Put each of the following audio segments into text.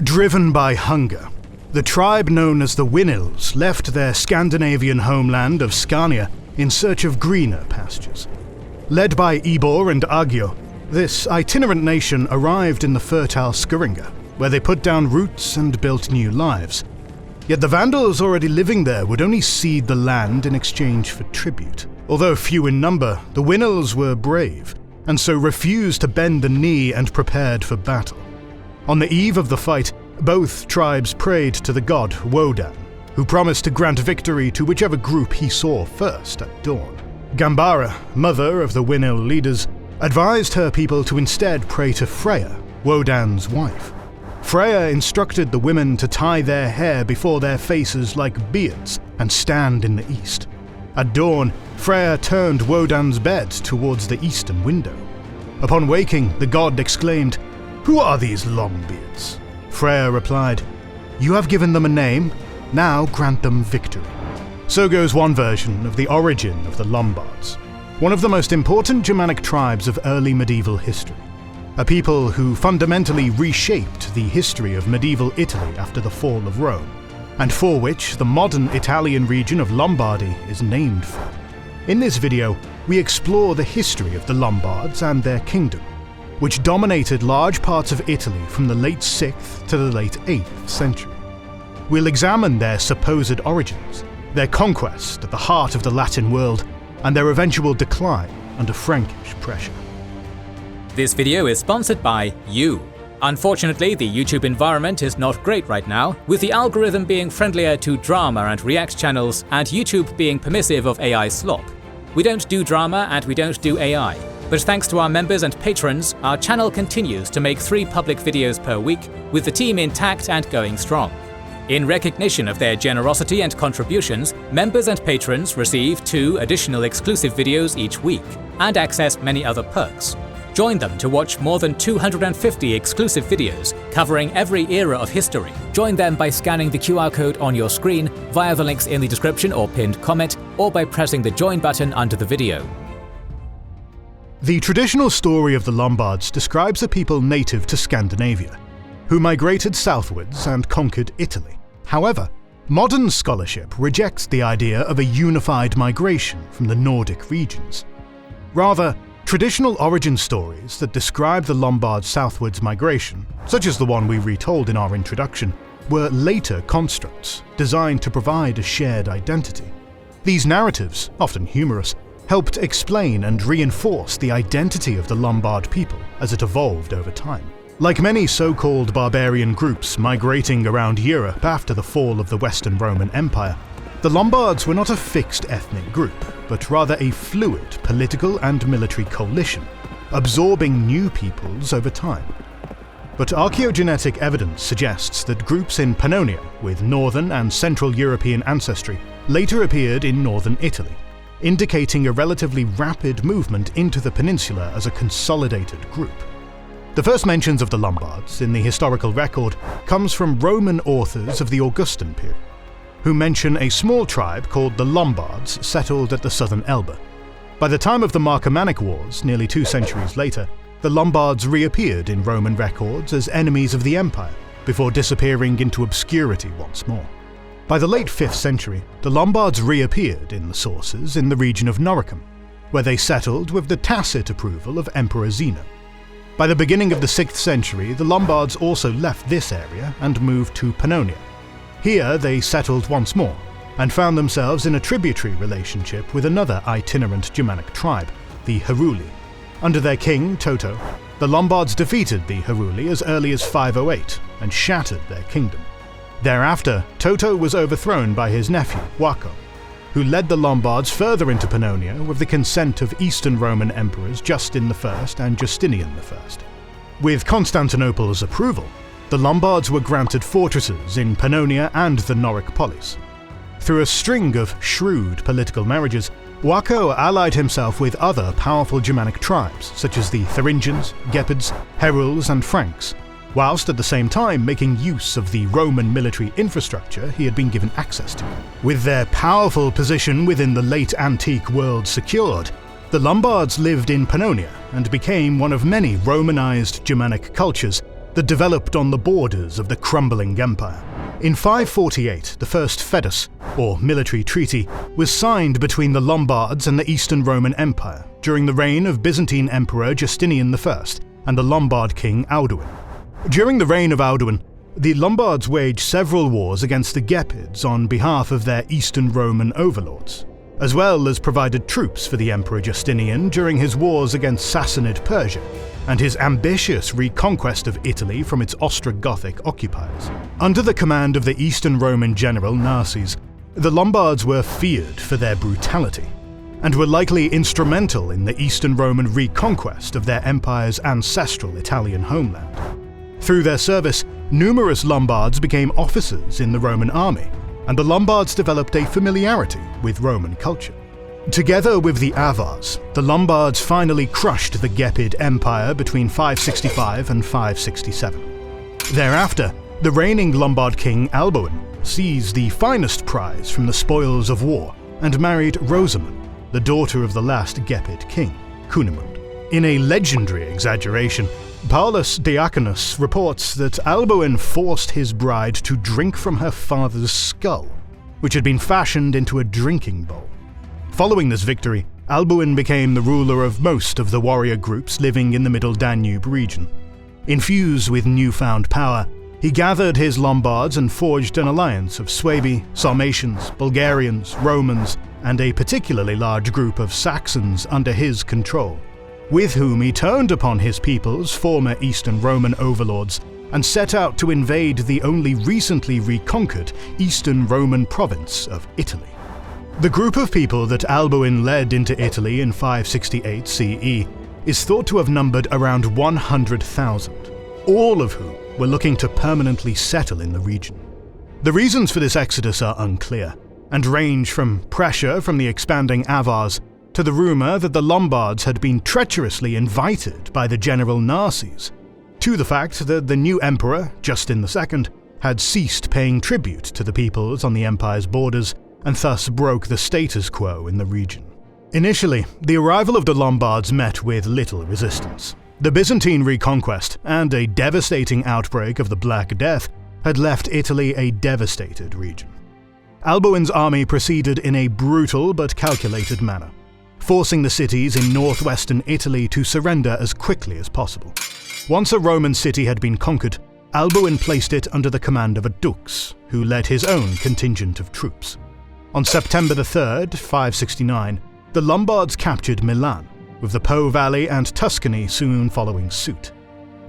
Driven by hunger, the tribe known as the Winnils left their Scandinavian homeland of Scania in search of greener pastures. Led by Ibor and Agio, this itinerant nation arrived in the fertile Scuringa, where they put down roots and built new lives. Yet the Vandals already living there would only cede the land in exchange for tribute. Although few in number, the Winnils were brave, and so refused to bend the knee and prepared for battle. On the eve of the fight, both tribes prayed to the god Wodan, who promised to grant victory to whichever group he saw first at dawn. Gambara, mother of the Winnil leaders, advised her people to instead pray to Freya, Wodan's wife. Freya instructed the women to tie their hair before their faces like beards and stand in the east. At dawn, Freya turned Wodan's bed towards the eastern window. Upon waking, the god exclaimed, "Who are these Longbeards?" Freya replied, "You have given them a name, now grant them victory." So goes one version of the origin of the Lombards, one of the most important Germanic tribes of early medieval history. A people who fundamentally reshaped the history of medieval Italy after the fall of Rome, and for which the modern Italian region of Lombardy is named for. In this video, we explore the history of the Lombards and their kingdom, which dominated large parts of Italy from the late 6th to the late 8th century. We'll examine their supposed origins, their conquest at the heart of the Latin world, and their eventual decline under Frankish pressure. This video is sponsored by you. Unfortunately, the YouTube environment is not great right now, with the algorithm being friendlier to drama and react channels and YouTube being permissive of AI slop. We don't do drama and we don't do AI, but thanks to our members and patrons, our channel continues to make 3 public videos per week, with the team intact and going strong. In recognition of their generosity and contributions, members and patrons receive 2 additional exclusive videos each week, and access many other perks. Join them to watch more than 250 exclusive videos covering every era of history. Join them by scanning the QR code on your screen, via the links in the description or pinned comment, or by pressing the join button under the video. The traditional story of the Lombards describes a people native to Scandinavia, who migrated southwards and conquered Italy. However, modern scholarship rejects the idea of a unified migration from the Nordic regions. Rather, traditional origin stories that describe the Lombard southwards migration, such as the one we retold in our introduction, were later constructs designed to provide a shared identity. These narratives, often humorous, helped explain and reinforce the identity of the Lombard people as it evolved over time. Like many so-called barbarian groups migrating around Europe after the fall of the Western Roman Empire, the Lombards were not a fixed ethnic group, but rather a fluid political and military coalition, absorbing new peoples over time. But archaeogenetic evidence suggests that groups in Pannonia, with northern and central European ancestry, later appeared in northern Italy, indicating a relatively rapid movement into the peninsula as a consolidated group. The first mentions of the Lombards in the historical record comes from Roman authors of the Augustan period, who mention a small tribe called the Lombards settled at the southern Elbe. By the time of the Marcomannic Wars, nearly 2 centuries later, the Lombards reappeared in Roman records as enemies of the empire, before disappearing into obscurity once more. By the late 5th century, the Lombards reappeared in the sources in the region of Noricum, where they settled with the tacit approval of Emperor Zeno. By the beginning of the 6th century, the Lombards also left this area and moved to Pannonia. Here they settled once more, and found themselves in a tributary relationship with another itinerant Germanic tribe, the Heruli. Under their king, Toto, the Lombards defeated the Heruli as early as 508 and shattered their kingdom. Thereafter, Toto was overthrown by his nephew, Waco, who led the Lombards further into Pannonia with the consent of Eastern Roman emperors Justin I and Justinian I. With Constantinople's approval, the Lombards were granted fortresses in Pannonia and the Noric polis. Through a string of shrewd political marriages, Waco allied himself with other powerful Germanic tribes such as the Thuringians, Gepids, Heruls and Franks, whilst at the same time making use of the Roman military infrastructure he had been given access to. With their powerful position within the late antique world secured, the Lombards lived in Pannonia and became one of many Romanized Germanic cultures that developed on the borders of the crumbling empire. In 548, the first Fedus, or military treaty, was signed between the Lombards and the Eastern Roman Empire during the reign of Byzantine Emperor Justinian I and the Lombard king Alboin. During the reign of Alboin, the Lombards waged several wars against the Gepids on behalf of their Eastern Roman overlords, as well as provided troops for the Emperor Justinian during his wars against Sassanid Persia and his ambitious reconquest of Italy from its Ostrogothic occupiers. Under the command of the Eastern Roman general Narses, the Lombards were feared for their brutality, and were likely instrumental in the Eastern Roman reconquest of their empire's ancestral Italian homeland. Through their service, numerous Lombards became officers in the Roman army, and the Lombards developed a familiarity with Roman culture. Together with the Avars, the Lombards finally crushed the Gepid Empire between 565 and 567. Thereafter, the reigning Lombard king Alboin seized the finest prize from the spoils of war and married Rosamund, the daughter of the last Gepid king, Cunimund. In a legendary exaggeration, Paulus Diaconus reports that Alboin forced his bride to drink from her father's skull, which had been fashioned into a drinking bowl. Following this victory, Alboin became the ruler of most of the warrior groups living in the Middle Danube region. Infused with newfound power, he gathered his Lombards and forged an alliance of Suebi, Sarmatians, Bulgarians, Romans, and a particularly large group of Saxons under his control, with whom he turned upon his people's former Eastern Roman overlords and set out to invade the only recently reconquered Eastern Roman province of Italy. The group of people that Alboin led into Italy in 568 CE is thought to have numbered around 100,000, all of whom were looking to permanently settle in the region. The reasons for this exodus are unclear, and range from pressure from the expanding Avars to the rumour that the Lombards had been treacherously invited by the general Narses, to the fact that the new emperor, Justin II, had ceased paying tribute to the peoples on the empire's borders and thus broke the status quo in the region. Initially, the arrival of the Lombards met with little resistance. The Byzantine reconquest and a devastating outbreak of the Black Death had left Italy a devastated region. Alboin's army proceeded in a brutal but calculated manner, forcing the cities in northwestern Italy to surrender as quickly as possible. Once a Roman city had been conquered, Alboin placed it under the command of a dux, who led his own contingent of troops. On September 3rd, 569, the Lombards captured Milan, with the Po Valley and Tuscany soon following suit.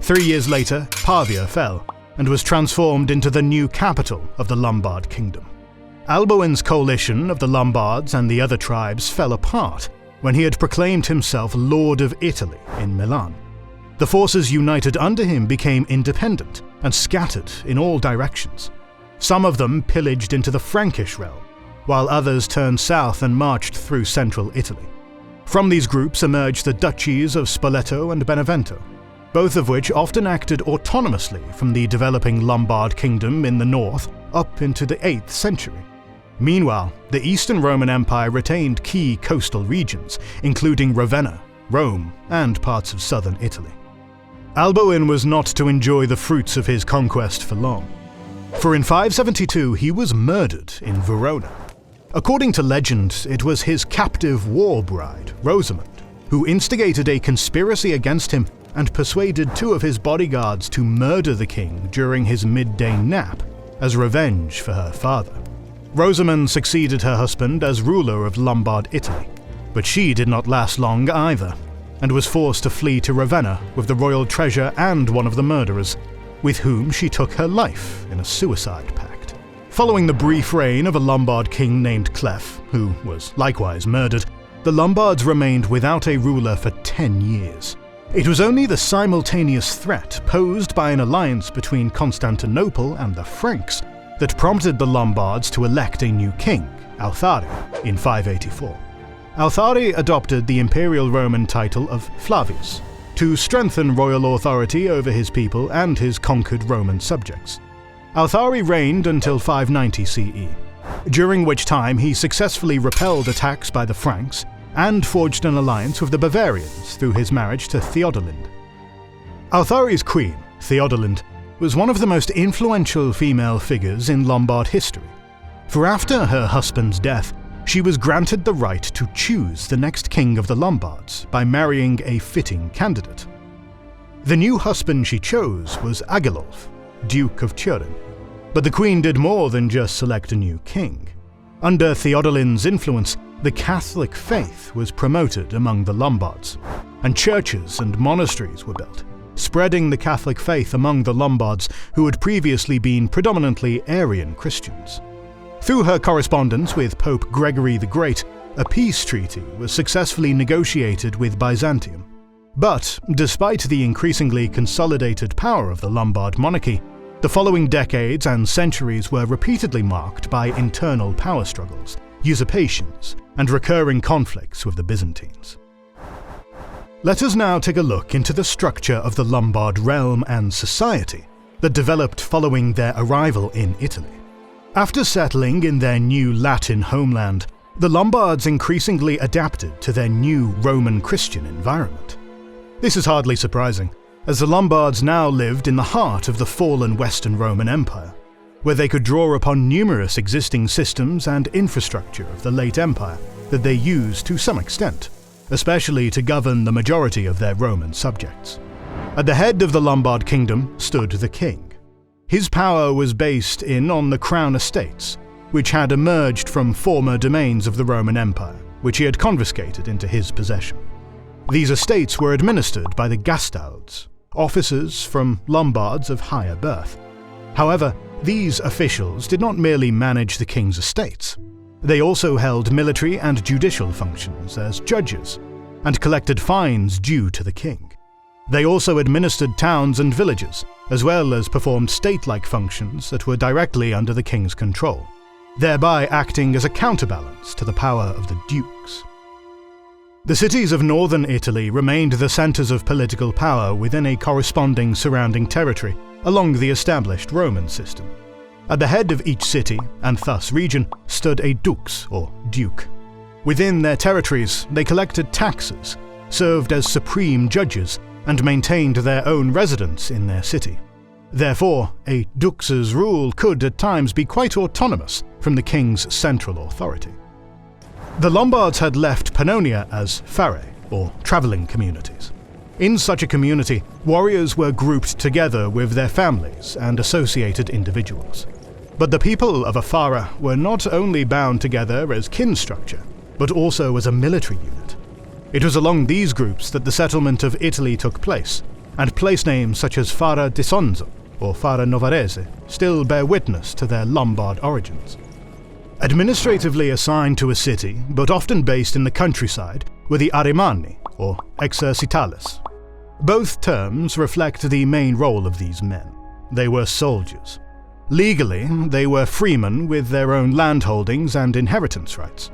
3 years later, Pavia fell, and was transformed into the new capital of the Lombard kingdom. Alboin's coalition of the Lombards and the other tribes fell apart when he had proclaimed himself Lord of Italy in Milan. The forces united under him became independent and scattered in all directions. Some of them pillaged into the Frankish realm, while others turned south and marched through central Italy. From these groups emerged the duchies of Spoleto and Benevento, both of which often acted autonomously from the developing Lombard kingdom in the north up into the 8th century. Meanwhile, the Eastern Roman Empire retained key coastal regions, including Ravenna, Rome, and parts of southern Italy. Alboin was not to enjoy the fruits of his conquest for long, for in 572 he was murdered in Verona. According to legend, it was his captive war bride, Rosamund, who instigated a conspiracy against him and persuaded 2 of his bodyguards to murder the king during his midday nap as revenge for her father. Rosamund succeeded her husband as ruler of Lombard Italy, but she did not last long either, and was forced to flee to Ravenna with the royal treasure and one of the murderers, with whom she took her life in a suicide pact. Following the brief reign of a Lombard king named Clef, who was likewise murdered, the Lombards remained without a ruler for 10 years. It was only the simultaneous threat posed by an alliance between Constantinople and the Franks that prompted the Lombards to elect a new king, Althari, in 584. Althari adopted the imperial Roman title of Flavius to strengthen royal authority over his people and his conquered Roman subjects. Althari reigned until 590 CE, during which time he successfully repelled attacks by the Franks and forged an alliance with the Bavarians through his marriage to Theodolind. Althari's queen, Theodolind, was one of the most influential female figures in Lombard history, for after her husband's death, she was granted the right to choose the next king of the Lombards by marrying a fitting candidate. The new husband she chose was Agilulf, Duke of Turin, but the queen did more than just select a new king. Under Theodolind's influence, the Catholic faith was promoted among the Lombards, and churches and monasteries were built, spreading the Catholic faith among the Lombards who had previously been predominantly Arian Christians. Through her correspondence with Pope Gregory the Great, a peace treaty was successfully negotiated with Byzantium. But, despite the increasingly consolidated power of the Lombard monarchy, the following decades and centuries were repeatedly marked by internal power struggles, usurpations, and recurring conflicts with the Byzantines. Let us now take a look into the structure of the Lombard realm and society that developed following their arrival in Italy. After settling in their new Latin homeland, the Lombards increasingly adapted to their new Roman Christian environment. This is hardly surprising, as the Lombards now lived in the heart of the fallen Western Roman Empire, where they could draw upon numerous existing systems and infrastructure of the late empire that they used to some extent, especially to govern the majority of their Roman subjects. At the head of the Lombard kingdom stood the king. His power was based on the crown estates, which had emerged from former domains of the Roman Empire, which he had confiscated into his possession. These estates were administered by the Gastalds, officers from Lombards of higher birth. However, these officials did not merely manage the king's estates. They also held military and judicial functions as judges, and collected fines due to the king. They also administered towns and villages, as well as performed state-like functions that were directly under the king's control, thereby acting as a counterbalance to the power of the dukes. The cities of northern Italy remained the centres of political power within a corresponding surrounding territory along the established Roman system. At the head of each city, and thus region, stood a dux, or duke. Within their territories, they collected taxes, served as supreme judges, and maintained their own residence in their city. Therefore, a dux's rule could at times be quite autonomous from the king's central authority. The Lombards had left Pannonia as fare, or travelling communities. In such a community, warriors were grouped together with their families and associated individuals. But the people of a fara were not only bound together as kin structure, but also as a military unit. It was along these groups that the settlement of Italy took place, and place names such as Fara di Sonzo or Fara Novarese still bear witness to their Lombard origins. Administratively assigned to a city, but often based in the countryside, were the Arimanni, or exercitalis. Both terms reflect the main role of these men. They were soldiers. Legally, they were freemen with their own landholdings and inheritance rights.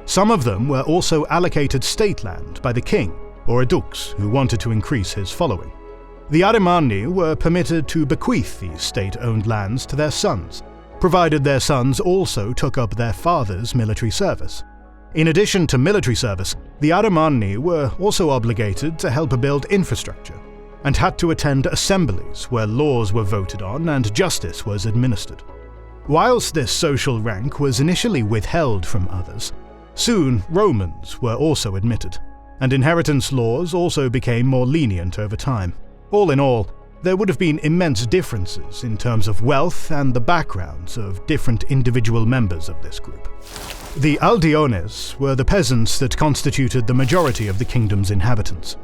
Some of them were also allocated state land by the king, or a dux who wanted to increase his following. The Arimanni were permitted to bequeath these state-owned lands to their sons, provided their sons also took up their father's military service. In addition to military service, the Arimanni were also obligated to help build infrastructure, and had to attend assemblies where laws were voted on and justice was administered. Whilst this social rank was initially withheld from others, soon Romans were also admitted, and inheritance laws also became more lenient over time. All in all, there would have been immense differences in terms of wealth and the backgrounds of different individual members of this group. The Aldiones were the peasants that constituted the majority of the kingdom's inhabitants.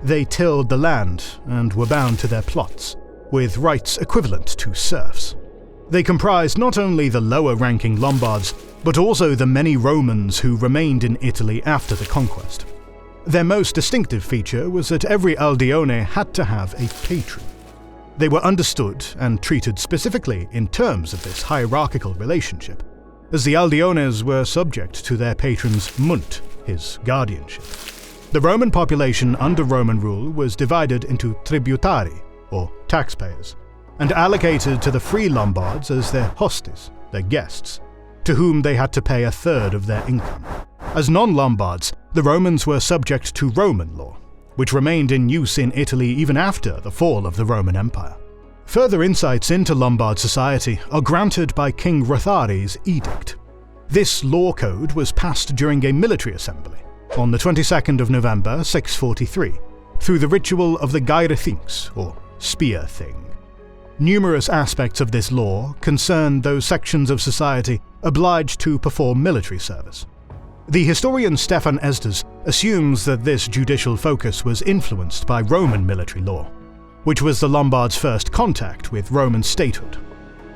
They tilled the land and were bound to their plots, with rights equivalent to serfs. They comprised not only the lower-ranking Lombards, but also the many Romans who remained in Italy after the conquest. Their most distinctive feature was that every Aldione had to have a patron. They were understood and treated specifically in terms of this hierarchical relationship, as the Aldiones were subject to their patron's munt, his guardianship. The Roman population under Roman rule was divided into tributari, or taxpayers, and allocated to the free Lombards as their hostes, their guests, to whom they had to pay a third of their income. As non-Lombards, the Romans were subject to Roman law, which remained in use in Italy even after the fall of the Roman Empire. Further insights into Lombard society are granted by King Rothari's edict. This law code was passed during a military assembly on the 22nd of November 643, through the ritual of the Geirethings, or spear thing. Numerous aspects of this law concern those sections of society obliged to perform military service. The historian Stefan Esders assumes that this judicial focus was influenced by Roman military law, which was the Lombards' first contact with Roman statehood.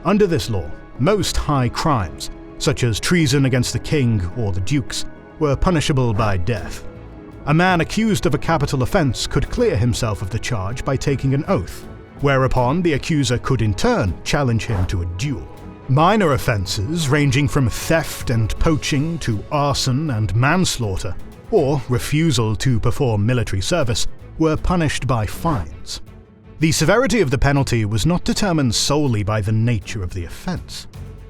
Under this law, most high crimes, such as treason against the king or the dukes, were punishable by death. A man accused of a capital offence could clear himself of the charge by taking an oath, whereupon the accuser could in turn challenge him to a duel. Minor offences ranging from theft and poaching to arson and manslaughter, or refusal to perform military service, were punished by fines. The severity of the penalty was not determined solely by the nature of the offence.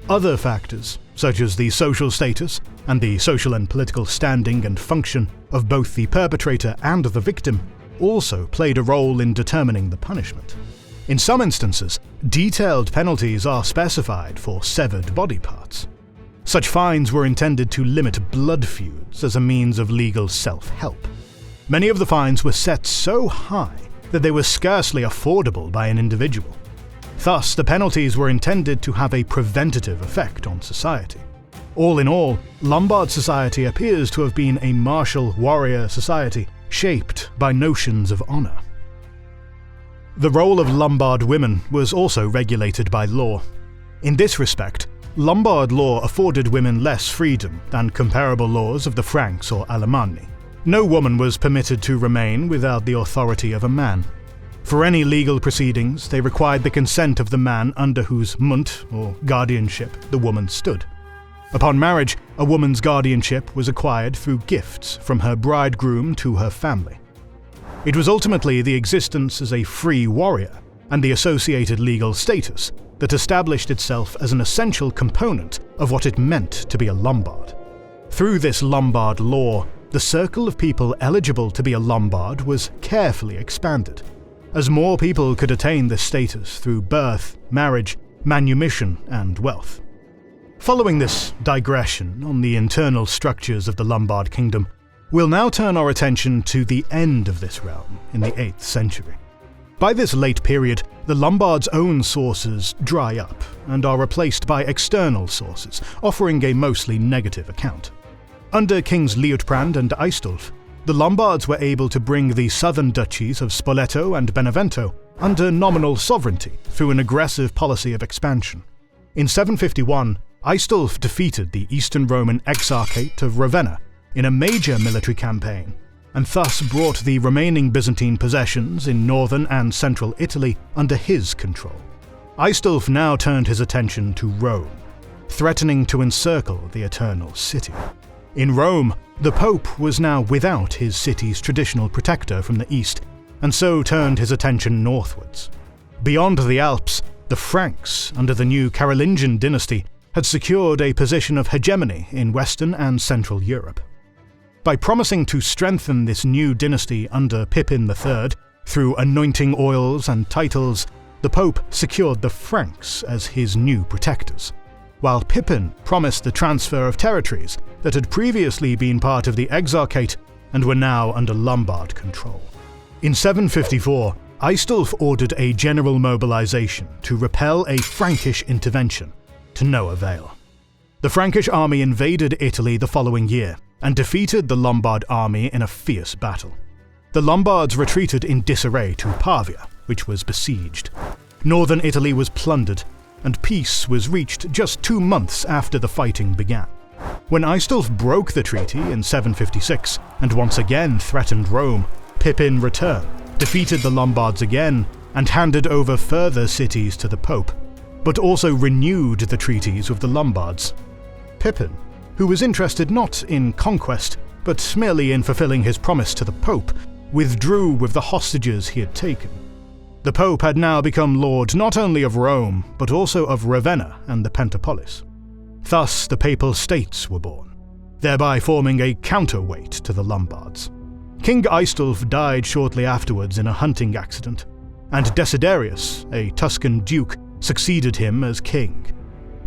Other factors, such as the social status and the social and political standing and function of both the perpetrator and the victim, also played a role in determining the punishment. In some instances, detailed penalties are specified for severed body parts. Such fines were intended to limit blood feuds as a means of legal self-help. Many of the fines were set so high that they were scarcely affordable by an individual. Thus, the penalties were intended to have a preventative effect on society. All in all, Lombard society appears to have been a martial warrior society shaped by notions of honour. The role of Lombard women was also regulated by law. In this respect, Lombard law afforded women less freedom than comparable laws of the Franks or Alemanni. No woman was permitted to remain without the authority of a man. For any legal proceedings, they required the consent of the man under whose munt, or guardianship, the woman stood. Upon marriage, a woman's guardianship was acquired through gifts from her bridegroom to her family. It was ultimately the existence as a free warrior and the associated legal status that established itself as an essential component of what it meant to be a Lombard. Through this Lombard law, the circle of people eligible to be a Lombard was carefully expanded, as more people could attain this status through birth, marriage, manumission, and wealth. Following this digression on the internal structures of the Lombard kingdom, we'll now turn our attention to the end of this realm in the 8th century. By this late period, the Lombards' own sources dry up and are replaced by external sources, offering a mostly negative account. Under Kings Liutprand and Aistulf, the Lombards were able to bring the southern duchies of Spoleto and Benevento under nominal sovereignty through an aggressive policy of expansion. In 751, Aistulf defeated the Eastern Roman Exarchate of Ravenna in a major military campaign, and thus brought the remaining Byzantine possessions in northern and central Italy under his control. Aistulf now turned his attention to Rome, threatening to encircle the Eternal City. In Rome, the Pope was now without his city's traditional protector from the east, and so turned his attention northwards. Beyond the Alps, the Franks, under the new Carolingian dynasty, had secured a position of hegemony in Western and Central Europe. By promising to strengthen this new dynasty under Pippin III through anointing oils and titles, the Pope secured the Franks as his new protectors, while Pippin promised the transfer of territories that had previously been part of the Exarchate and were now under Lombard control. In 754, Aistulf ordered a general mobilization to repel a Frankish intervention, to no avail. The Frankish army invaded Italy the following year and defeated the Lombard army in a fierce battle. The Lombards retreated in disarray to Pavia, which was besieged. Northern Italy was plundered, and peace was reached just 2 months after the fighting began. When Aistulf broke the treaty in 756 and once again threatened Rome, Pippin returned, defeated the Lombards again, and handed over further cities to the Pope, but also renewed the treaties with the Lombards. Pippin, who was interested not in conquest, but merely in fulfilling his promise to the Pope, withdrew with the hostages he had taken. The Pope had now become lord not only of Rome, but also of Ravenna and the Pentapolis. Thus the Papal States were born, thereby forming a counterweight to the Lombards. King Aistulf died shortly afterwards in a hunting accident, and Desiderius, a Tuscan duke, succeeded him as king.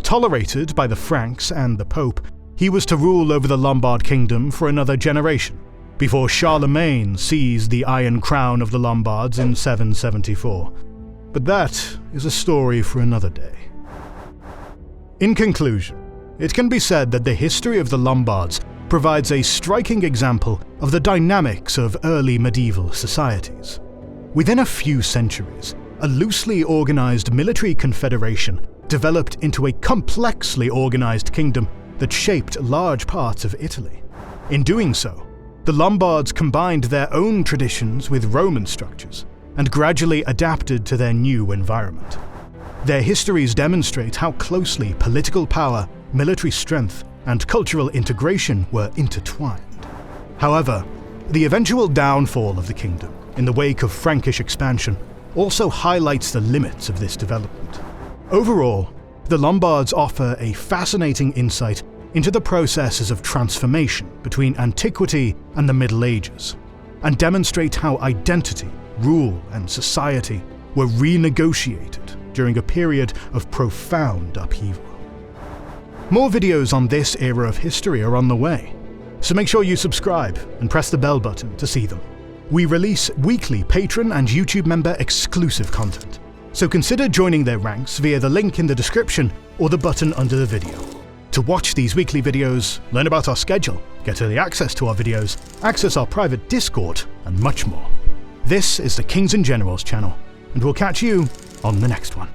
Tolerated by the Franks and the Pope, he was to rule over the Lombard kingdom for another generation, before Charlemagne seized the Iron Crown of the Lombards in 774. But that is a story for another day. In conclusion, it can be said that the history of the Lombards provides a striking example of the dynamics of early medieval societies. Within a few centuries, a loosely organized military confederation developed into a complexly organized kingdom that shaped large parts of Italy. In doing so, the Lombards combined their own traditions with Roman structures and gradually adapted to their new environment. Their histories demonstrate how closely political power, military strength, and cultural integration were intertwined. However, the eventual downfall of the kingdom in the wake of Frankish expansion also highlights the limits of this development. Overall, the Lombards offer a fascinating insight into the processes of transformation between antiquity and the Middle Ages, and demonstrate how identity, rule, and society were renegotiated during a period of profound upheaval. More videos on this era of history are on the way, so make sure you subscribe and press the bell button to see them. We release weekly Patreon and YouTube member exclusive content, so consider joining their ranks via the link in the description or the button under the video. To watch these weekly videos, learn about our schedule, get early access to our videos, access our private Discord, and much more. This is the Kings and Generals channel, and we'll catch you on the next one.